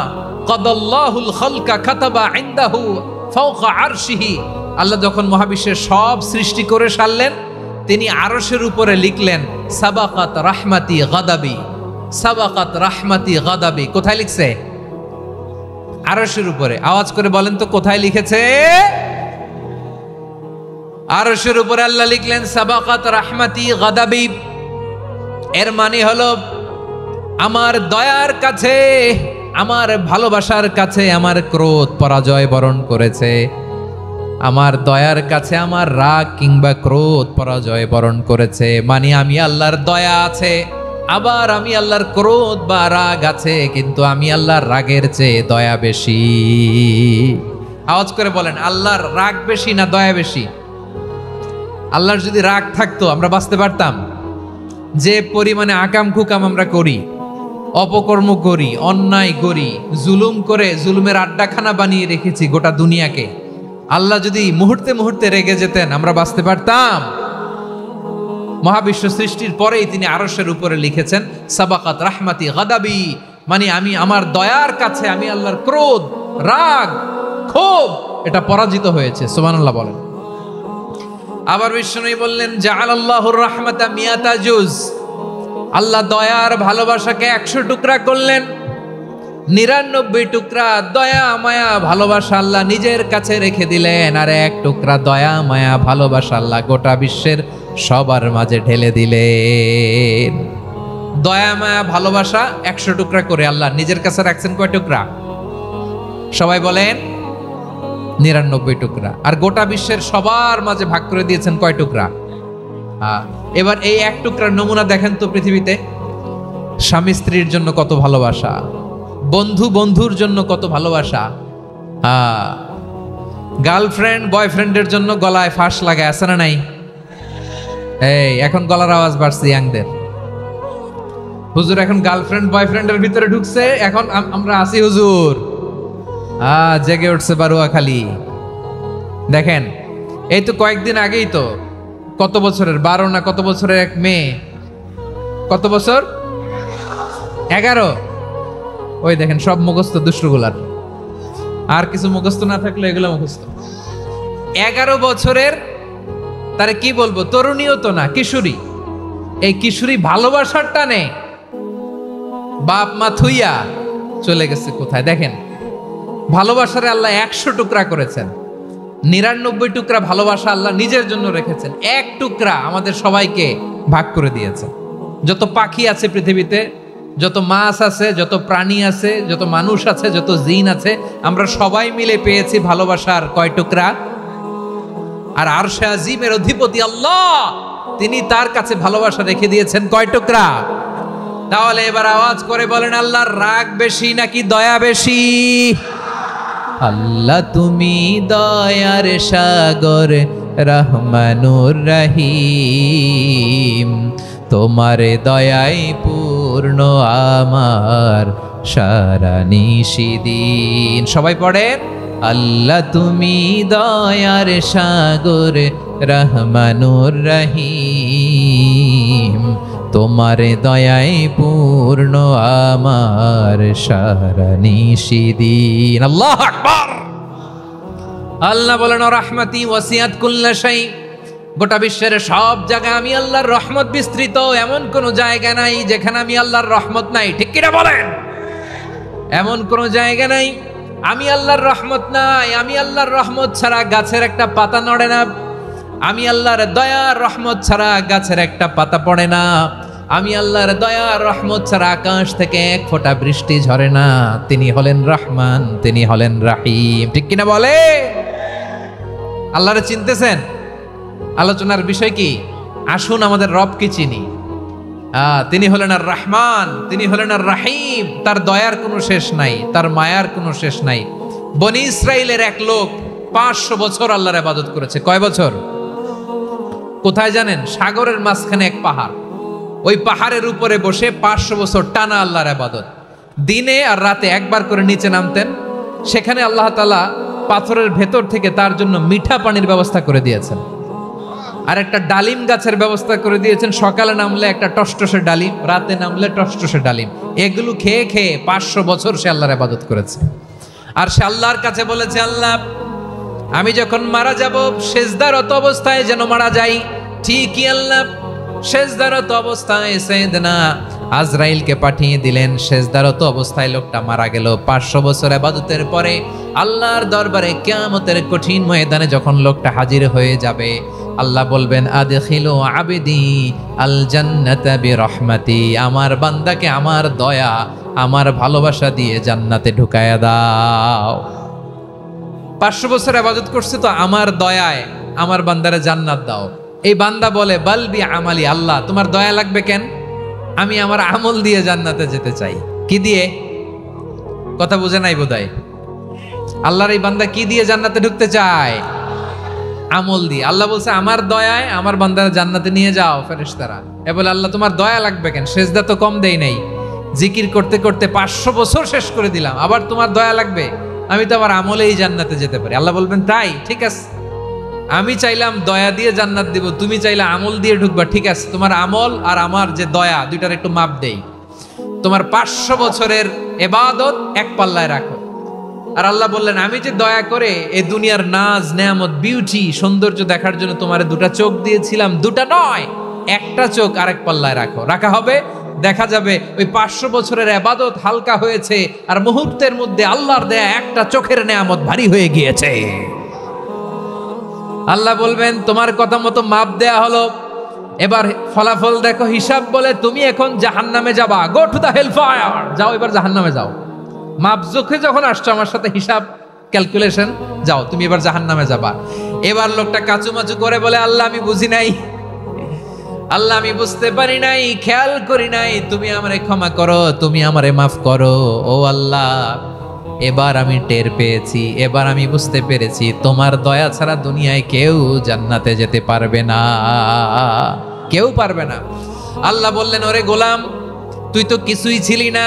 কাদাল্লাহুল খালকা কাতাবা ইনদাহু ফাওকা আরশিহি। আল্লাহ যখন মহাবিশ্বের সব সৃষ্টি করে সারলেন, তিনি আরশের উপরে লিখলেন সাবাকাত রাহমাতি গাদাবি, সাবাকাত রাহমাতি গাদাবি। কোথায় লিখছে? আরশের উপরে। আওয়াজ করে বলেন তো কোথায় লিখেছে? আরশের উপরে আল্লাহ লিখলেন সাবাকাত রাহমাতি গাদাবি। এর মানে হলো আমার দয়ার কাছে, আমার ভালোবাসার কাছে আমার ক্রোধ পরাজয় বরণ করেছে। আমার দয়ার কাছে আমার রাগ কিংবা ক্রোধ পরাজয় বরণ করেছে। মানে আমি আল্লাহর দয়া আছে, আবার আমি আল্লাহর ক্রোধ বা রাগ আছে, কিন্তু আমি আল্লাহর রাগের চেয়ে দয়া বেশি। আওয়াজ করে বলেন আল্লাহর রাগ বেশি না দয়া বেশি? আল্লাহর যদি রাগ থাকতো আমরা বাঁচতে পারতাম? যে পরিমাণে আকাম কুকাম আমরা করি, অপকর্ম করি, অন্যায় করি, জুলুম করে জুলুমের আড্ডাখানা বানিয়ে রেখেছি গোটা দুনিয়াকে, আল্লাহ যদি মুহূর্তে মুহূর্তে রেগে যেতেন আমরা বাঁচতে পারতাম? মহাবিশ্ব সৃষ্টির পরেই তিনি আরশের উপরে লিখেছেন সাবাকাত রাহমাতি গাদাবি, মানে আমি আমার দয়ার কাছে আমি আল্লাহর ক্রোধ, রাগ, ক্ষোভ এটা পরাজিত হয়েছে। সুবহানাল্লাহ বলেন। আবার বিষ্ণু বললেন জাআলাল্লাহুর রাহমাতা মিয়াতা জুজ, আল্লাহ দয়ার ভালোবাসাকে 100 টুকরা করলেন। 99 টুকরা দয়া মায়া ভালোবাসা আল্লাহ নিজের কাছে রেখে দিলেন, আর 1 টুকরা দয়া মায়া ভালোবাসা আল্লাহ গোটা বিশ্বের সবার মাঝে ঢেলে দিলেন। দয়া মায়া ভালোবাসা 100 টুকরা করে আল্লাহ নিজের কাছে রাখছেন কয় টুকরা? সবাই বলেন 99 টুকরা। আর গোটা বিশ্বের সবার মাঝে ভাগ করে দিয়েছেন কয় টুকরা? এবার এই 1 টুকরার নমুনা দেখেন তো পৃথিবীতে। স্বামী স্ত্রীর জন্য কত ভালোবাসা, বন্ধু বন্ধুর জন্য কত ভালোবাসা, গার্লফ্রেন্ড বয়ফ্রেন্ডের জন্য গলায় ফাঁস লাগায়, আছে না নাই? এই এখন গলার আওয়াজ বাড়ছে ইয়াংদের। হুজুর এখন গার্লফ্রেন্ড বয়ফ্রেন্ডের ভিতরে ঢুকছে, এখন আমরা আছি হুজুর। জেগে উঠছে বারুয়াখালী। দেখেন এই তো কয়েকদিন আগেই তো, কত বছরের 12 না কত বছরের এক মেয়ে, কত বছর? 11। ওই দেখেন সব মুখস্থ দুষ্টগুলার, আর কিছু মুখস্থ না থাকলে এগুলো মুখস্থ। 11 বছরের, তারে কি বলবো, তরুণীও তো না, কিশোরী। এই কিশোরী ভালোবাসার টানে বাপ মা থুইয়া চলে গেছে কোথায়? দেখেন ভালোবাসারে আল্লাহ 100 টুকরা করেছেন, 99 টুকরা ভালোবাসা আল্লাহ নিজের জন্য রেখেছেন, 1 টুকরা আমাদের সবাইকে ভাগ করে দিয়েছেন। যত পাখি আছে পৃথিবীতে, যত মাছ আছে, যত প্রাণী আছে, যত মানুষ আছে, যত জিন আছে, আমরা সবাই মিলে পেয়েছি ভালোবাসার কয় টুকরা? আর আরশে আজিমের অধিপতি আল্লাহ, তিনি তার কাছে ভালোবাসা রেখে দিয়েছেন কয় টুকরা? তাহলে এবার আওয়াজ করে বলেন, আল্লাহর রাগ বেশি নাকি দয়া বেশি? আল্লাহ তুমি দয়ার সাগর রহমানুর রহিম, তোমার দয়ায় পূর্ণ আমার সারা নিশিদিন। সবাই পড়েন, আল্লাহ তুমি দয়ার সাগর রহমানুর রহিম, তোমার দয়ায় পূর্ণ আমার সারা নিশিদিন। আল্লাহু আকবার। আল্লাহ বলেন রাহমাতি ওয়াসিআত কুল্লা শাই, গোটা বিশ্বের সব জায়গায় আমি আল্লাহর রহমত বিস্তৃত, এমন কোন জায়গা নাই যেখানে আমি আল্লাহর রহমত নাই। ঠিক কিনা বলেন? এমন কোন জায়গা নাই আমি আল্লাহর রহমত নাই। আমি আল্লাহর রহমত ছাড়া গাছের একটা পাতা নড়ে না, আমি আল্লাহর দয়ার রহমত ছাড়া গাছের একটা পাতা পড়ে না, আমি আল্লাহর দয়ার রহমত ছাড়া আকাশ থেকে 1 ফোঁটা বৃষ্টি ঝরে না। তিনি হলেন রহমান, তিনি হলেন রাহিম। ঠিক কিনা বলে? আল্লাহরে চিনতেছেন? আলোচনার বিষয় কি? আসুন আমাদের রবকে চিনি। তিনি হলেন আর রহমান, তিনি হলেন আর রাহিম। তার দয়ার কোনো শেষ নাই, তার মায়ার কোনো শেষ নাই। বনি ইসরাইলের এক লোক 500 বছর আল্লাহর ইবাদত করেছে। কয় বছর? কোথায় জানেন? সাগরের মাঝখানে এক পাহাড়, ওই পাহাড়ের উপরে বসে 500 বছর টানা আল্লাহর ইবাদত। দিনে আর রাতে একবার করে নিচে নামতেন। সেখানে আল্লাহ তাআলা পাথরের ভেতর থেকে তার জন্য মিঠা পানির ব্যবস্থা করে দিয়েছেন, আর একটা ডালিম গাছের ব্যবস্থা করে দিয়েছেন। সকালে নামলে একটা টসটসে ডালিম, রাতে নামলে টসটসে ডালিম। এগুলো খেয়ে খেয়ে 500 বছর সে আল্লাহর ইবাদত করেছে। আর সে আল্লাহর কাছে বলেছে, আল্লাহ আমি যখন মারা যাব সেজদারত অবস্থায় যেন মারা যাই। ঠিকই আল্লাহ সেজদারত অবস্থায় সাইয়েদনা আজরাইলকে পাঠিয়ে দিলেন। সেজদারত অবস্থায় লোকটা মারা গেল। 500 বছর ইবাদতের পরে আল্লাহর দরবারে কিয়ামতের কঠিন ময়দানে যখন লোকটা হাজির হয়ে যাবে, আল্লাহ বলবেন আদখিলু আবদি আল জান্নাতা বিরহমাতি, আমার বান্দাকে আমার দয়া আমার ভালোবাসা দিয়ে জান্নাতে ঢুকায়া দাও। 500 বছর ইবাদত করছে তো আমার দয়ায় আমার বান্দারে জান্নাত দাও। এই বান্দা বলে বালবি আমালি, আল্লাহ তোমার দয়া লাগবে কেন? আমি আমার আমল দিয়ে জান্নাতে যেতে চাই। কি দিয়ে? কথা বুঝে নাই বোধহয়। আল্লাহর এই বান্দা কি দিয়ে জান্নাতে ঢুকতে চায়? আমল দিয়ে। আল্লাহ বলছে আমার দয়ায় আমার বান্দারা জান্নাতে নিয়ে যাও ফেরেশতারা। এ বলে আল্লাহ তোমার দয়া লাগবে কেন? সেজদা তো কম দেই নাই, জিকির করতে করতে 500 বছর শেষ করে দিলাম, আবার তোমার দয়া লাগবে? আমি তো আমার আমলেই জান্নাতে যেতে পারি। আল্লাহ বলবেন তাই, ঠিক আছে, আমি চাইলাম দয়া দিয়ে জান্নাত দিব, তুমি চাইলে আমল দিয়ে ঢুকবা, ঠিক আছে, তোমার আমল আর আমার যে দয়া দুইটার একটু মাপ দেই। তোমার 500 বছরের ইবাদত এক পাল্লায় রাখো, আর আল্লাহ বললেন আমি যে দয়া করে এই দুনিয়ার নাজ নেয়ামত বিউটি সৌন্দর্য দেখার জন্য তোমারে দুটা চোখ দিয়েছিলাম, দুটা নয় একটা চোখ আরেক পাল্লায় রাখা হবে। দেখা যাবে ওই 500 বছরের ইবাদত হালকা হয়েছে আর মুহূর্তের মধ্যে আল্লাহর দেয়া একটা চোখের নেয়ামত ভারী হয়ে গিয়েছে। আল্লাহ বলবেন তোমার কথা মতো মাপ দেয়া হলো, এবার ফলাফল দেখো, হিসাব বলে তুমি এখন জাহান্নামে যাবা, go to the hell fire, যাও এবার জাহান্নামে যাও। মাপ চোখে যখন আসছো আমার সাথে হিসাব ক্যালকুলেশন, যাও তুমি এবার জাহান্নামে যাবা। এবার লোকটা কাচুমাচু করে বলে আল্লাহ আমি বুঝি নাই, আল্লাহ আমি বুঝতে পারি নাই, খেয়াল করি নাই, তুমি আমারে ক্ষমা করো, তুমি আমারে মাফ করো। ও আল্লাহ এবার আমি টের পেয়েছি, এবার আমি বুঝতে পেরেছি তোমার দয়া ছাড়া দুনিয়ায় কেউ জান্নাতে যেতে পারবে না, কেউ পারবে না। আল্লাহ বললেন ওরে গোলাম তুই তো কিছুই ছিলি না,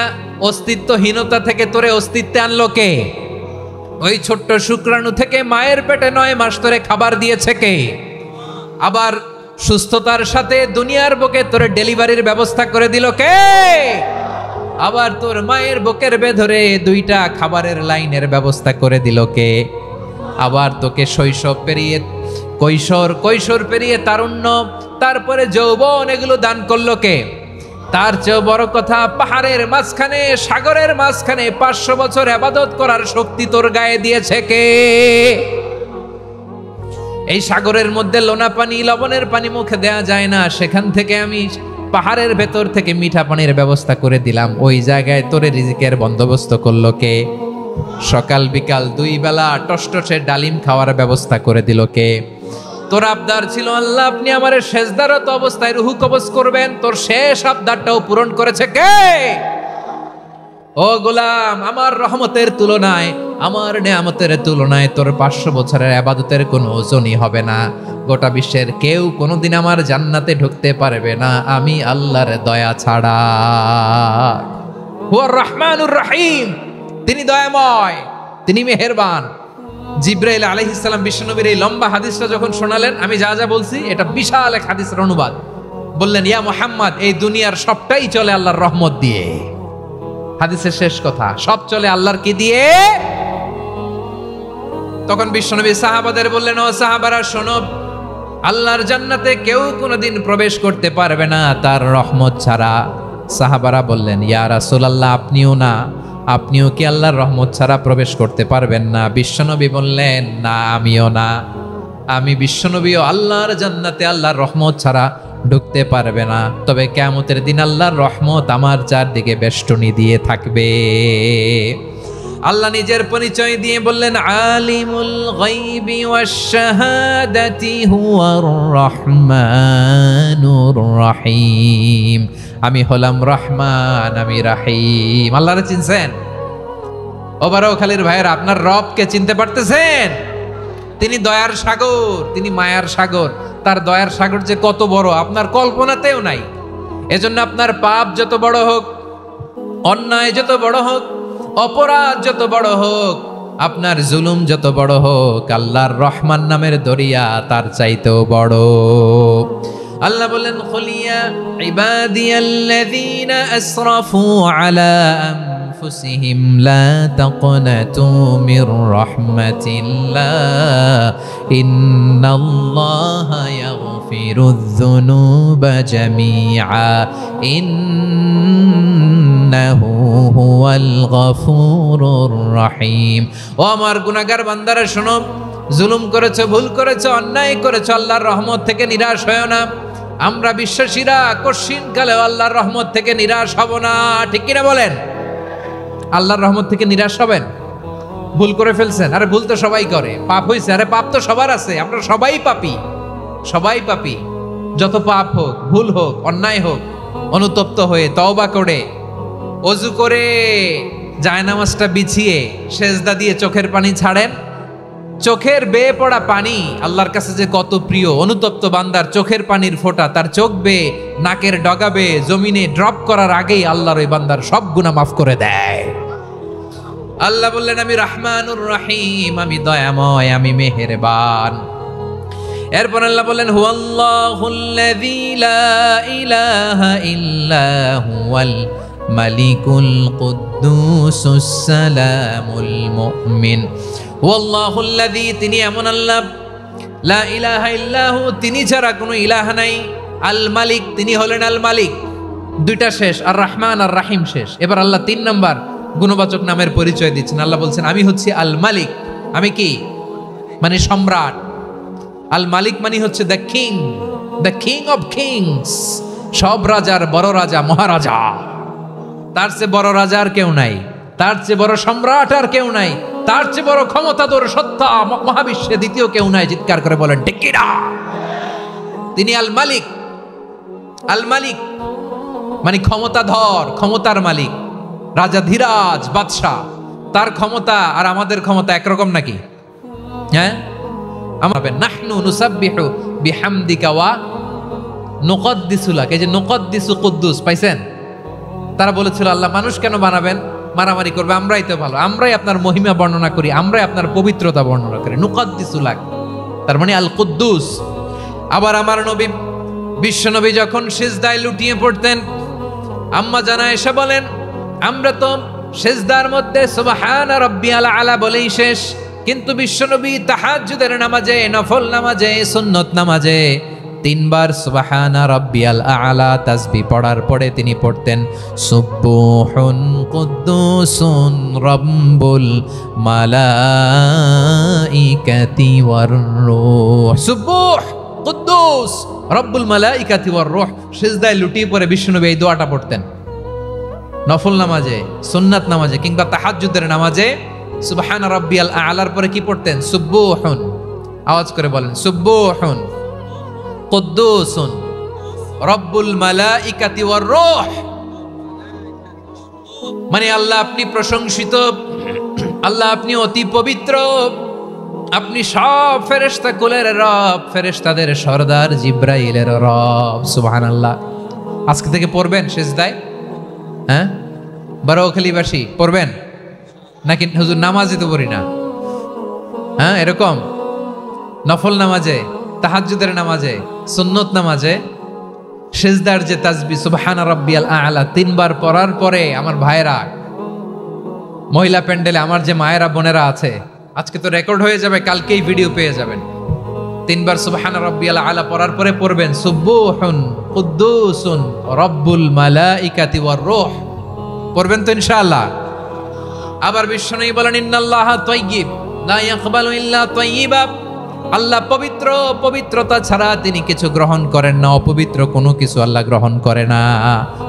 অস্তিত্বহীনতা থেকে তোরে অস্তিত্বে আনলো কে? ওই ছোট্ট শুক্রাণু থেকে মায়ের পেটে 9 মাস ধরে খাবার দিয়েছে কে? আবার সুস্থতার সাথে দুনিয়ার বুকে তোরে ডেলিভারির ব্যবস্থা করে দিল কে? আবার তোর মায়ের বুকের ভেতরে 2টা খাবারের লাইনের ব্যবস্থা করে দিল কে? আবার তোকে শৈশব পেরিয়ে কৈশোর পেরিয়ে তারুণ্য, তারপরে যৌবন, এগুলো দান করলো কে? তার চেয়ে বড় কথা, পাহাড়ের মাঝখানে সাগরের মাঝখানে 500 বছর ইবাদত করার শক্তি তোর গায়ে দিয়েছে কে? এই সাগরের মধ্যে লোনা পানি, লবণের পানি মুখে দেয়া যায় না, সেখান থেকে আমি পাহাড়ের ভেতর থেকে মিঠা পানির ব্যবস্থা করে দিলাম, ওই জায়গায় তোরে রিজিকের বন্দোবস্ত করলো কে? সকাল বিকাল 2 বেলা টসটসে ডালিম খাওয়ার ব্যবস্থা করে দিল কে? তোর আবদার ছিল আল্লাহ আপনি আমারে সেজদারত অবস্থায় রুহু কবজ করবেন, তোর শেষ আবদারটাও পূরণ করেছে কে? ও গোলাম আমার রহমতের তুলনায়, আমার নেয়ামতের তুলনায় তোর 500 বছরের ইবাদতের কোনো ওজনই হবে না। গোটা বিশ্বের কেউ কোনোদিন আমার জান্নাতে ঢুকতে পারবে না আমি আল্লাহর দয়া ছাড়া। হুয়ার রহমানুর রহিম, তিনি দয়াময়, তিনি মেহেরবান। জিব্রাইল আলাইহিস সালাম বিশ্বনবীর এই লম্বা হাদিসটা যখন শোনালেন, আমি যা যা বলছি এটা বিশাল এক হাদিসের অনুবাদ, বললেন ইয়া মুহাম্মদ এই দুনিয়ার সবটাই চলে আল্লাহর রহমত দিয়ে। হাদিসের শেষ কথা, সব চলে আল্লাহর কি দিয়ে? তখন বিশ্বনবী সাহাবাদের বললেন ও সাহাবারা শোনো, আল্লাহর জান্নাতে কেউ কোনোদিন প্রবেশ করতে পারবে না তার রহমত ছাড়া। সাহাবারা বললেন ইয়া রাসূলুল্লাহ আপনিও না, আপনিও কি আল্লাহর রহমত ছাড়া প্রবেশ করতে পারবেন না? বিশ্বনবী বললেন না আমিও না, আমি বিশ্বনবীও আল্লাহর জান্নাতে আল্লাহর রহমত ছাড়া ঢুকতে পারবে না, তবে কিয়ামতের দিন আল্লাহর রহমত আমার চারদিকে বেষ্টনী দিয়ে থাকবে। আল্লাহ নিজের পরিচয় দিয়ে বললেন আলিমুল গায়বি ওয়াশ শাহাদাতি হুয়ার রহমানুর রহিম, আমি হলাম রহমান, আমি রাহিম। আল্লাহরে চিনছেন? ও বারোখালীর ভাইয়েরা, আপনার রবকে চিনতে পারতেছেন? তিনি দয়ার সাগর, তিনি মায়ার সাগর। তার দয়ার সাগর যে কত বড় আপনার কল্পনাতেও নাই। এজন্য আপনার পাপ যত বড় হোক, অন্যায় যত বড় হোক, অপরাধ যত বড় হোক, আপনার জুলুম যত বড় হোক, আল্লাহর রহমান নামের দরিয়া তার চাইতেও বড়। আল্লাহ বলেন খুলিয়া ইবাদিয়াল্লাযীনা আসরাফু আলা আনফুসিহিম লা তাকনাতু মির রাহমাতিল্লাহ ইন্নাল্লাহা ইয়াগফিরুয যুনুবা জামিআ ইন্নাহু হুয়াল গফুরুর রহিম। ও আমার গুনাহগার বান্দারা শোনো, জুলুম করেছো, ভুল করেছো, অন্যায় করেছো, আল্লাহর রহমত থেকে নিরাশ হয়ো না। আমরা বিশ্বাসীরা কঠিন কালে আল্লাহর রহমত থেকে নিরাশ হব না, ঠিক কিনা বলেন? আল্লাহর রহমত থেকে নিরাশ হবেন? ভুল করে ফেলছেন, আরে ভুল তো সবাই করে, পাপ হয়েছে, আরে পাপ তো সবার আছে, আমরা সবাই পাপী, সবাই পাপী। যত পাপ হোক, ভুল হোক, অন্যায় হোক, অনুতপ্ত হয়ে তওবা করে ওযু করে জায়নামাজটা বিছিয়ে সেজদা দিয়ে চোখের পানি ছাড়েন। চোখের বেয়ে পড়া পানি আল্লাহর কাছে যে কত প্রিয়। অনুতপ্ত বান্দার চোখের পানির ফোঁটা তার চোখ বেয়ে নাকের ডগা বেয়ে জমিনে ড্রপ করার আগেই আল্লাহর ওই বান্দার সব গুনাহ মাফ করে দেয়। আল্লাহ বললেন আমি রহমানুর রহিম, আমি দয়াময়, আমি মেহেরবান। এরপর আল্লাহ বললেন হুয়াল্লাহুল্লাযী লা ইলাহা ইল্লা হুয়াল মালিকুল কুদ্দুসুস সালামুল মুমিন। ওয়াল্লাহুল্লাযী, তিনি এমন আল্লাহ, লা ইলাহা ইল্লাহু, তিনি ছাড়া কোনো ইলাহ নাই। আল মালিক, তিনি হলেন আল মালিক। দুইটা শেষ, আর রহমান আর রাহিম শেষ। এবার আল্লাহ 3 নাম্বার গুণবাচক নামের পরিচয় দিচ্ছেন। আল্লাহ বলছেন, আমি হচ্ছি আল মালিক। আমি কি? মানে সম্রাট। আল মালিক মানে হচ্ছে দ্য কিং অফ কিংস, সব রাজার বড় রাজা, মহারাজা। তার চেয়ে বড় রাজা আর কেউ নাই, তার চেয়ে বড় সম্রাট আর কেউ নাই, তার চেয়ে বড় ক্ষমতাধর সত্তা মহাবিশ্বে দ্বিতীয় কেউ নাই। চিৎকার করে বলেন ঠিক কিনা? তিনি আল মালিক। আল মালিক মানে ক্ষমতাধর, ক্ষমতার মালিক, রাজা ধীরাজ বাদশাহ। তার ক্ষমতা আর আমাদের ক্ষমতা একরকম নাকি? হ্যাঁ, আমাদের নাহনু নুসাব্বিহু বিহামদিকা ওয়া নুকদ্দিসু লাক। এই যে নুকদ্দিসু কুদ্দুস পাইছেন? তারা বলেছিল, আল্লাহ মানুষ কেন বানাবেন, মারামারি করবে, আমরাই তো ভালো, আমরাই আপনার মহিমা বর্ণনা করি, আমরাই আপনার পবিত্রতা বর্ণনা করি। নুকদ্দিসু লাক তার মানে আল কুদ্দুস। আবার আমার নবী, বিশ্ব নবী যখন সিজদায় লুটিয়ে পড়তেন, আম্মা জানা এসে বলেন, আমরা তো সিজদার মধ্যে সুবহানা রাব্বিয়াল আলা বলেই শেষ, কিন্তু বিশ্বনবী তাহাজ্জুদের নামাজে, নফল নামাজে, সুন্নত নামাজে 3 বার সুবহানা রাব্বিয়াল আলা তাসবিহ পড়ার পরে তিনি পড়তেন সুবহুন কুদ্দুসুন রাব্বুল মালাইকাতি ওয়ার রূহ। সুবহ কুদ্দুস রব্বুল মালাইকাতি ওয়ার রূহ। সিজদায় লুটিয়ে পড়ে বিশ্বনবী এই দোয়াটা পড়তেন। নফল নামাজে, সুন্নাত নামাজে কিংবা তাহাজ্জুদের নামাজে সুবহান রাব্বিয়াল আলার পরে কি পড়তেন? সুবহুন। আওয়াজ করে বলেন, সুবহুন কুদ্দুসুন রব্বুল মালাইকাতি ওয়ার রূহ। মানে আল্লাহ আপনি প্রশংসিত, আল্লাহ আপনি অতি পবিত্র, আপনি সব ফেরেশতা কুলের রব, ফেরেশতাদের সরদার জিব্রাইলের রব। সুবহানাল্লাহ। আজকে থেকে পড়বেন সিজদায়? হ্যাঁ, বারোখালীবাসী পড়বেন নাকি? হুজুর নামাজে তো পড়ি না। হ্যাঁ, এরকম নফল নামাজে, তাহাজ্জুদের নামাজে, সুন্নত নামাজে সিজদার যে তাসবিহ সুবহানা রাব্বিয়াল আ'লা 3 বার পড়ার পরে আমার ভাইরা, মহিলা প্যান্ডেলে আমার যে মায়েরা বোনেরা আছে, আজকে তো রেকর্ড হয়ে যাবে, কালকেই ভিডিও পেয়ে যাবেন। 3 বার সুবহানা রাব্বিয়াল আ'লা পড়ার পরে পড়বেন সুবহুন কুদ্দুসুন রব্বুল মালাইকাতি ওয়ার রূহ। পড়বেন তো ইনশাআল্লাহ? আবার বিশ্বনবী বলেন, ইন্নাল্লাহা তাইয়্যিব লা ইয়াকবালু ইল্লা তাইয়্যিবা। আল্লাহ পবিত্র, পবিত্রতা ছাড়া তিনি কিছু গ্রহণ করেন না, অপবিত্র কোনো কিছু আল্লাহ গ্রহণ করে না।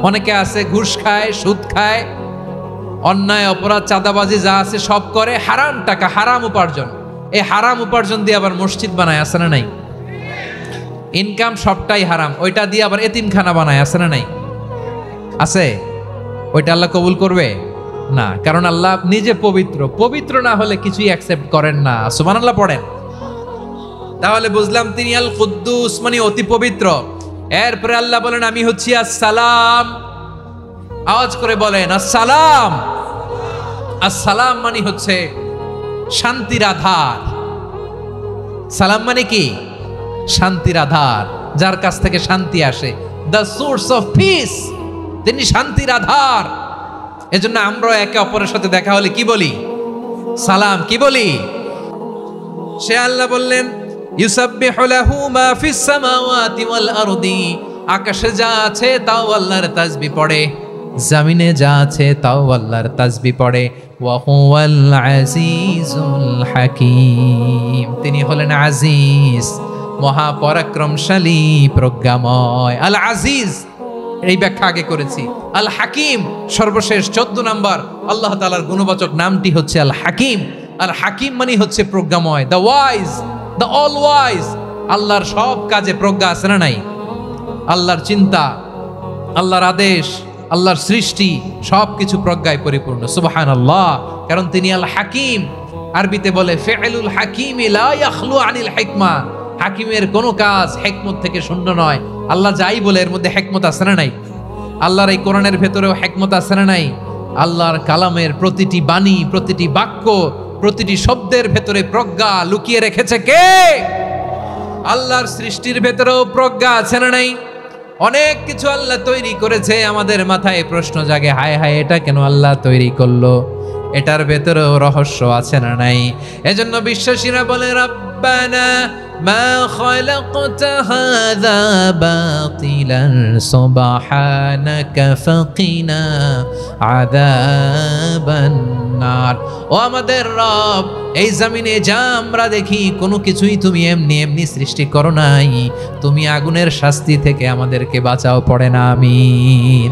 অনেকে আছে ঘুষ খায়, সুদ খায়, অন্যায় অপরাধ চাঁদাবাজি যা আছে সব করে, হারাম টাকা, হারাম উপার্জন। এই হারাম উপার্জন দিয়ে আবার মসজিদ বানায়, আছে না নাই? ইনকাম সবটাই হারাম, ওইটা দিয়ে আবার এতিমখানা বানায়, আছে না নাই? আছে। ওইটা আল্লাহ কবুল করবে না, কারণ আল্লাহ নিজে পবিত্র। পবিত্র না হলে কিছুই অ্যাকসেপ্ট করেন না। সুবহানাল্লাহ পড়েন। তাহলে বুঝলাম তিনি আল কুদ্দুস মানে অতি পবিত্র। এরপরে আল্লাহ বলেন, আমি হচ্ছি আসসালাম। আওয়াজ করে বলেন আসসালাম। আসসালাম মানে হচ্ছে শান্তির আধার। সালাম মানে কি? শান্তির আধার, যার কাছ থেকে শান্তি আসে। দ্য সোর্স অফ পিস, তিনি শান্তির আধার। এজন্য আমরা একে অপরের সাথে দেখা হলে কি বলি? সালাম। কি বলি? সে আল্লাহ বললেন, ইউসাব্বিহু লাহু মা ফিস সামাওয়াতি ওয়াল আরদি। আকাশে যা আছে তাও আল্লাহর তাসবিহ পড়ে, জমিনে যা আছে তাও আল্লাহর তাসবিহ পড়ে। ওয়া হুয়াল আজিজুল হাকীম, তিনি হলেন আজিজ, মহাপরাক্রমশালী, প্রজ্ঞাময়। আল আজিজ এই ব্যাখ্যা আগে করেছি। আল হাকিম সর্বশেষ 14 নাম্বার আল্লাহ তাআলার গুণবাচক নামটি হচ্ছে আল হাকিম। আল হাকিম মানে হচ্ছে প্রজ্ঞাময়, the wise, the all wise. আল্লাহর সব কাজে প্রজ্ঞা আছে না নাই? আল্লাহর চিন্তা, আল্লাহর আদেশ, আল্লাহর সৃষ্টি সবকিছু প্রজ্ঞায় পরিপূর্ণ। সুবহানাল্লাহ। কারণ তিনি আল হাকিম। আরবিতে বলে ফি'লুল হাকিমি লা ইয়াখলু আনিল হিকমা। হাকিমের কোনো কাজ হিকমত থেকে শূন্য নয়। আল্লাহ যাই বলে এর মধ্যে হিকমত আছে না নাই? আল্লাহর এই কোরআনের ভেতরেও হিকমত আছে না নাই? আল্লাহর কালামের প্রতিটি বাণী, প্রতিটি বাক্য, প্রতিটি শব্দের ভেতরে প্রজ্ঞা লুকিয়ে রেখেছে কে? আল্লাহর সৃষ্টির ভেতরেও প্রজ্ঞা আছে না নাই? অনেক কিছু আল্লাহ তৈরি করেছে, আমাদের মাথায় প্রশ্ন জাগে, হায় হায় এটা কেন আল্লাহ তৈরি করলো? এটার ভেতরেও রহস্য আছে না নাই? এজন্য বিশ্বাসীরা বলে, রব্বানা মা খালাকতা হাযা বাতিলান সুবহানাকা ফাকিনা আযাবান নার। ও আমাদের রব, এই জমিনে যা আমরা দেখি কোনো কিছুই তুমি এমনি এমনি সৃষ্টি করো নাই, তুমি আগুনের শাস্তি থেকে আমাদেরকে বাঁচাও, পড়ে না আমিন।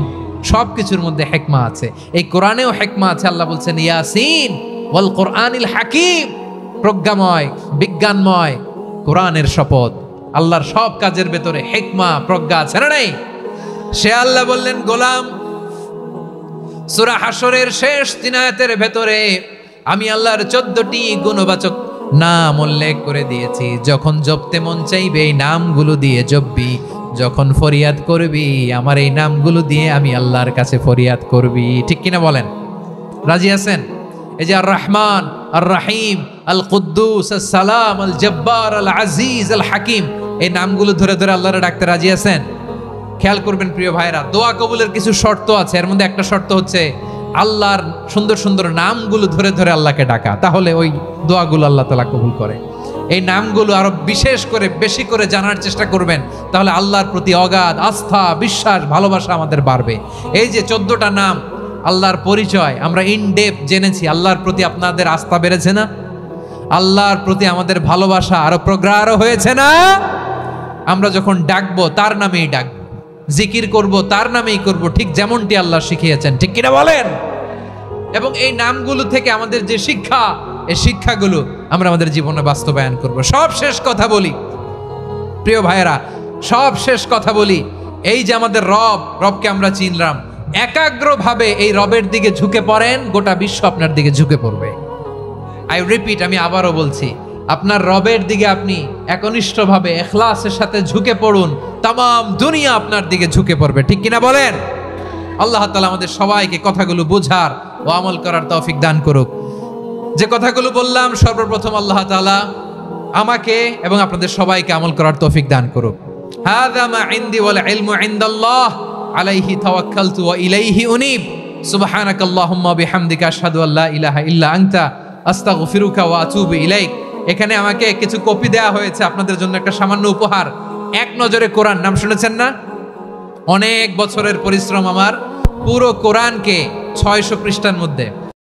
সব কিছুর মধ্যে হিকমা আছে, এই কোরআনেও হিকমা আছে। আল্লাহ বলছেন ইয়াসিন ওয়াল কোরআনিল হাকিম, প্রজ্ঞাময় বিজ্ঞানময় কোরআনের শপথ। আল্লাহর সব কাজের ভেতরে হিকমা প্রজ্ঞা আছে না নাই? সে আল্লাহ বললেন, গোলাম, সূরা হাশরের শেষ 3 আয়াতের ভেতরে আমি আল্লাহর 14টি গুণবাচক নাম উল্লেখ করে দিয়েছি। যখন জপতে মন চাইবে এই নামগুলো দিয়ে জপবি, যখন ফরিয়াদ করবি আমার এই নামগুলো দিয়ে আমি আল্লাহর কাছে ফরিয়াদ করবি। ঠিক কিনা বলেন? রাজি আছেন? এই যে আর রহমান, আর রাহিম, আল কুদ্দুস, আস সালাম, আল জব্বার, আল আজিজ, আল হাকিম, এই নামগুলো ধরে ধরে আল্লাহরে ডাকতে রাজি আছেন? খেয়াল করবেন প্রিয় ভাইরা, দোয়া কবুলের কিছু শর্ত আছে। এর মধ্যে একটা শর্ত হচ্ছে আল্লাহর সুন্দর সুন্দর নামগুলো ধরে ধরে আল্লাহকে ডাকা, তাহলে ওই দোয়াগুলো আল্লাহ তাআলা কবুল করে। এই নামগুলো আরো বিশেষ করে বেশি করে জানার চেষ্টা করবেন, তাহলে আল্লাহর প্রতি অগাধ আস্থা, বিশ্বাস, ভালোবাসা আমাদের বাড়বে। এই যে 14টা নাম আল্লাহর পরিচয় আমরা ইন ডেপথ জেনেছি, আল্লাহর প্রতি আপনাদের আস্থা বেড়েছে না? আল্লাহর প্রতি আমাদের ভালোবাসা আরো প্রগাঢ় হয়েছে না? আমরা যখন ডাকবো তার নামেই ডাকবো, জিকির করব তার নামেই করব, ঠিক যেমনটি আল্লাহ শিখিয়েছেন। ঠিক কিনা বলেন? এবং এই নামগুলো থেকে আমাদের যে শিক্ষা, এই শিক্ষাগুলো আমরা আমাদের জীবনে বাস্তবায়ন করব। সব শেষ কথা বলি প্রিয় ভাইয়েরা, সব শেষ কথা বলি, এই যে আমাদের রবকে আমরা চিনলাম, একাগ্রভাবে এই রবের দিকে ঝুঁকে পড়েন, গোটা বিশ্ব আপনার দিকে ঝুঁকে পড়বে। আই রিপিট, আমি আবারও বলছি, আপনার রবের দিকে আপনি একনিষ্ঠভাবে ইখলাসের সাথে ঝুঁকে পড়ুন, তামাম দুনিয়া আপনার দিকে ঝুঁকে পড়বে। ঠিক কিনা বলেন? আল্লাহ তাআলা আমাদের সবাইকে কথাগুলো বোঝার ও আমল করার তৌফিক দান করুক। যে কথাগুলো বললাম, সর্বপ্রথম আল্লাহ তাআলা আমাকে এবং আপনাদের সবাইকে আমল করার তৌফিক দান করুক। হাযা মা ইনদি ওয়াল ইলমু ইনদাল্লাহ আলাইহি তাওয়াক্কালতু ওয়া ইলাইহি উনীব। সুবহানাকাল্লাহুম্মা বিহামদিকা আশহাদু আল্লা ইলাহা ইল্লা আনতা আস্তাগফিরুকা ওয়া আতুবু ইলাইক। এখানে আমাকে কিছু কপি দেওয়া হয়েছে আপনাদের জন্য, একটা সামান্য উপহার। এক নজরে কোরআন, নাম শুনেছেন না? অনেক বছরের পরিশ্রম আমার, পুরো কোরআনকে 600 পৃষ্ঠার মধ্যে